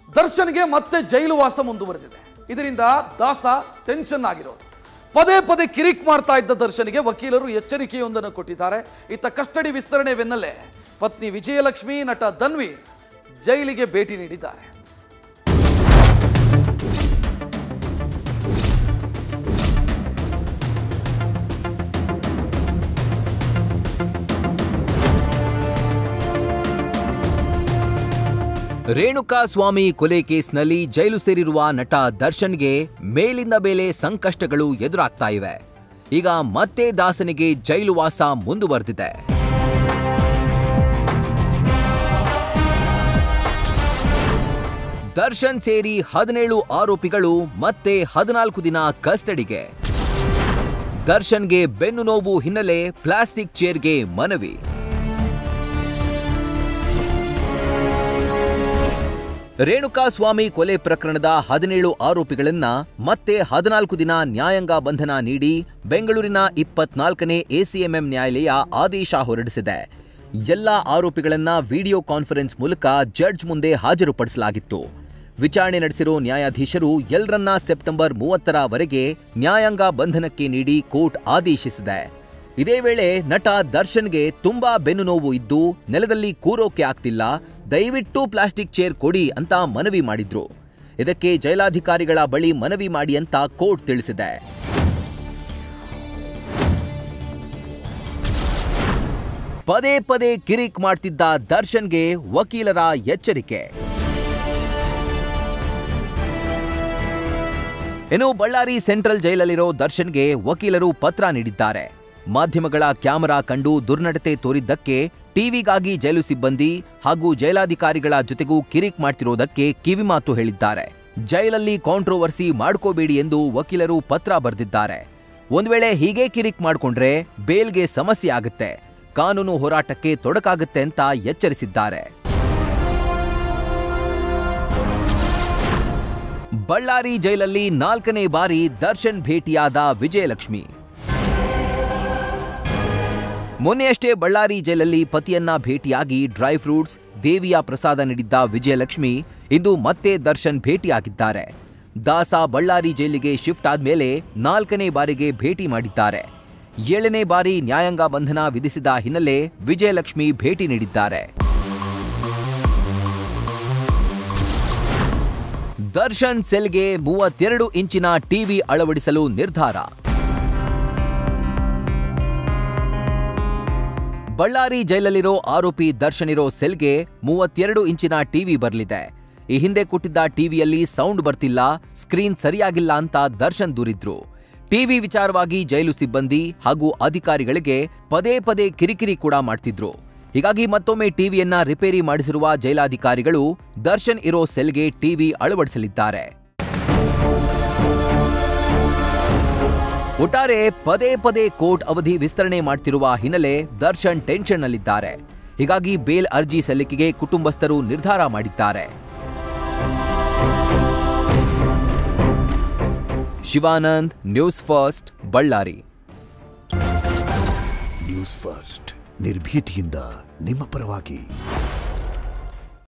ದರ್ಶನ್ಗೆ ಮತ್ತೆ ಜೈಲು ವಾಸ ಮುಂದುವರೆದಿದೆ. ಇದರಿಂದ ದಾಸ ಟೆನ್ಷನ್ ಆಗಿರೋದು. ಪದೇ ಪದೇ ಕಿರಿಕ್ ಮಾಡ್ತಾ ಇದ್ದ ದರ್ಶನ್ಗೆ ವಕೀಲರು ಎಚ್ಚರಿಕೆಯೊಂದನ್ನು ಕೊಟ್ಟಿದ್ದಾರೆ. ಇತ್ತ ಕಸ್ಟಡಿ ವಿಸ್ತರಣೆ ಬೆನ್ನಲ್ಲೇ ಪತ್ನಿ ವಿಜಯಲಕ್ಷ್ಮಿ, ನಟ ಧನ್ವೀರ್ ಜೈಲಿಗೆ ಭೇಟಿ ನೀಡಿದ್ದಾರೆ. ರೇಣುಕಾ ಸ್ವಾಮಿ ಕೊಲೆ ಕೇಸ್ನಲ್ಲಿ ಜೈಲು ಸೇರಿರುವ ನಟ ದರ್ಶನ್ಗೆ ಮೇಲಿಂದ ಮೇಲೆ ಸಂಕಷ್ಟಗಳು ಎದುರಾಗ್ತಾ ಇವೆ. ಈಗ ಮತ್ತೆ ದಾಸನಿಗೆ ಜೈಲು ವಾಸ ಮುಂದುವರೆದಿದೆ. ದರ್ಶನ್ ಸೇರಿ 17 ಆರೋಪಿಗಳು ಮತ್ತೆ 14 ದಿನ ಕಸ್ಟಡಿಗೆ. ದರ್ಶನ್ಗೆ ಬೆನ್ನು ನೋವು ಹಿನ್ನೆಲೆ ಪ್ಲಾಸ್ಟಿಕ್ ಚೇರ್ಗೆ ಮನವಿ. ರೇಣುಕಾ ಸ್ವಾಮಿ ಕೊಲೆ ಪ್ರಕರಣದ 17 ಆರೋಪಿಗಳನ್ನ ಮತ್ತೆ 14 ದಿನ ನ್ಯಾಯಾಂಗ ಬಂಧನ ನೀಡಿ ಬೆಂಗಳೂರಿನ 24ನೇ ಎಸಿಎಂಎಂ ನ್ಯಾಯಾಲಯ ಆದೇಶ ಹೊರಡಿಸಿದೆ. ಎಲ್ಲ ಆರೋಪಿಗಳನ್ನ ವಿಡಿಯೋ ಕಾನ್ಫರೆನ್ಸ್ ಮೂಲಕ ಜಡ್ಜ್ ಮುಂದೆ ಹಾಜರುಪಡಿಸಲಾಗಿತ್ತು. ವಿಚಾರಣೆ ನಡೆಸಿರೋ ನ್ಯಾಯಾಧೀಶರು ಎಲ್ಲರನ್ನ ಸೆಪ್ಟೆಂಬರ್ 30ರವರೆಗೆ ನ್ಯಾಯಾಂಗ ಬಂಧನಕ್ಕೆ ನೀಡಿ ಕೋರ್ಟ್ ಆದೇಶಿಸಿದೆ. ಇದೇ ವೇಳೆ ನಟ ದರ್ಶನ್ಗೆ ತುಂಬಾ ಬೆನ್ನು ನೋವು ಇದ್ದು ನೆಲದಲ್ಲಿ ಕೂರೋಕೆ ಆಗ್ತಿಲ್ಲ, ದಯವಿಟ್ಟು ಪ್ಲಾಸ್ಟಿಕ್ ಚೇರ್ ಕೊಡಿ ಅಂತ ಮನವಿ ಮಾಡಿದ್ರು. ಇದಕ್ಕೆ ಜೈಲಾಧಿಕಾರಿಗಳ ಬಳಿ ಮನವಿ ಮಾಡಿ ಅಂತ ಕೋರ್ಟ್ ತಿಳಿಸಿದೆ. ಪದೇ ಪದೇ ಕಿರಿಕ್ ಮಾಡ್ತಿದ್ದ ದರ್ಶನ್ಗೆ ವಕೀಲರ ಎಚ್ಚರಿಕೆ. ಇನ್ನು ಬಳ್ಳಾರಿ ಸೆಂಟ್ರಲ್ ಜೈಲಲ್ಲಿರೋ ದರ್ಶನ್ಗೆ ವಕೀಲರು ಪತ್ರ ನೀಡಿದ್ದಾರೆ. ಮಾಧ್ಯಮಗಳ ಕ್ಯಾಮೆರಾ ಕಂಡು ದುರ್ನಡತೆ ತೋರಿದ್ದಕ್ಕೆ, ಟಿವಿಗಾಗಿ ಜೈಲು ಸಿಬ್ಬಂದಿ ಹಾಗೂ ಜೈಲಾಧಿಕಾರಿಗಳ ಜೊತೆಗೂ ಕಿರಿಕ್ ಮಾಡ್ತಿರೋದಕ್ಕೆ ಕಿವಿಮಾತು ಹೇಳಿದ್ದಾರೆ. ಜೈಲಲ್ಲಿ ಕಾಂಟ್ರೋವರ್ಸಿ ಮಾಡ್ಕೋಬೇಡಿ ಎಂದು ವಕೀಲರು ಪತ್ರ ಬರೆದಿದ್ದಾರೆ. ಒಂದ್ ವೇಳೆ ಹೀಗೆ ಕಿರಿಕ್ ಮಾಡ್ಕೊಂಡ್ರೆ ಬೇಲ್ಗೆ ಸಮಸ್ಯೆ ಆಗುತ್ತೆ, ಕಾನೂನು ಹೋರಾಟಕ್ಕೆ ತೊಡಕಾಗುತ್ತೆ ಅಂತ ಎಚ್ಚರಿಸಿದ್ದಾರೆ. ಬಳ್ಳಾರಿ ಜೈಲಲ್ಲಿ 4ನೇ ಬಾರಿ ದರ್ಶನ್ ಭೇಟಿಯಾದ ವಿಜಯಲಕ್ಷ್ಮಿ. ಮೊನ್ನೆಯಷ್ಟೇ ಬಳ್ಳಾರಿ ಜೈಲಲ್ಲಿ ಪತಿಯನ್ನ ಭೇಟಿಯಾಗಿ ಡ್ರೈ ಫ್ರೂಟ್ಸ್, ದೇವಿಯ ಪ್ರಸಾದ ನೀಡಿದ್ದ ವಿಜಯಲಕ್ಷ್ಮಿ ಇಂದು ಮತ್ತೆ ದರ್ಶನ್ ಭೇಟಿಯಾಗಿದ್ದಾರೆ. ದಾಸ ಬಳ್ಳಾರಿ ಜೈಲಿಗೆ ಶಿಫ್ಟ್ ಆದ್ಮೇಲೆ 4ನೇ ಬಾರಿಗೆ ಭೇಟಿ ಮಾಡಿದ್ದಾರೆ. 7ನೇ ಬಾರಿ ನ್ಯಾಯಾಂಗ ಬಂಧನ ವಿಧಿಸಿದ ಹಿನ್ನೆಲೆ ವಿಜಯಲಕ್ಷ್ಮಿ ಭೇಟಿ ನೀಡಿದ್ದಾರೆ. ದರ್ಶನ್ ಸೆಲ್ಗೆ 32 ಇಂಚಿನ ಟಿವಿ ಅಳವಡಿಸಲು ನಿರ್ಧಾರ. ಬಳ್ಳಾರಿ ಜೈಲಲ್ಲಿರೋ ಆರೋಪಿ ದರ್ಶನ್ ಇರೋ ಸೆಲ್ಗೆ 32 ಇಂಚಿನ ಟಿವಿ ಬರಲಿದೆ. ಈ ಹಿಂದೆ ಕೊಟ್ಟಿದ್ದ ಟಿವಿಯಲ್ಲಿ ಸೌಂಡ್ ಬರ್ತಿಲ್ಲ, ಸ್ಕ್ರೀನ್ ಸರಿಯಾಗಿಲ್ಲ ಅಂತ ದರ್ಶನ್ ದೂರಿದ್ರು. ಟಿವಿ ವಿಚಾರವಾಗಿ ಜೈಲು ಸಿಬ್ಬಂದಿ ಹಾಗೂ ಅಧಿಕಾರಿಗಳಿಗೆ ಪದೇ ಪದೇ ಕಿರಿಕಿರಿ ಕೂಡ ಮಾಡ್ತಿದ್ರು. ಹೀಗಾಗಿ ಮತ್ತೊಮ್ಮೆ ಟಿವಿಯನ್ನ ರಿಪೇರಿ ಮಾಡಿಸಿರುವ ಜೈಲಾಧಿಕಾರಿಗಳು ದರ್ಶನ್ ಇರೋ ಸೆಲ್ಗೆ ಟಿವಿ ಅಳವಡಿಸಲಿದ್ದಾರೆ. ಒಟ್ಟಾರೆ ಪದೇ ಪದೇ ಕೋರ್ಟ್ ಅವಧಿ ವಿಸ್ತರಣೆ ಮಾಡ್ತಿರುವ ಹಿನ್ನೆಲೆ ದರ್ಶನ್ ಟೆನ್ಷನ್ನಲ್ಲಿದ್ದಾರೆ. ಹೀಗಾಗಿ ಬೇಲ್ ಅರ್ಜಿ ಸಲ್ಲಿಕೆಗೆ ಕುಟುಂಬಸ್ಥರು ನಿರ್ಧಾರ ಮಾಡಿದ್ದಾರೆ. Shivanand, news first, Ballari. News first ನಿರ್ಭೀತಿಯಿಂದ ನಿಮ್ಮ ಪರವಾಗಿ.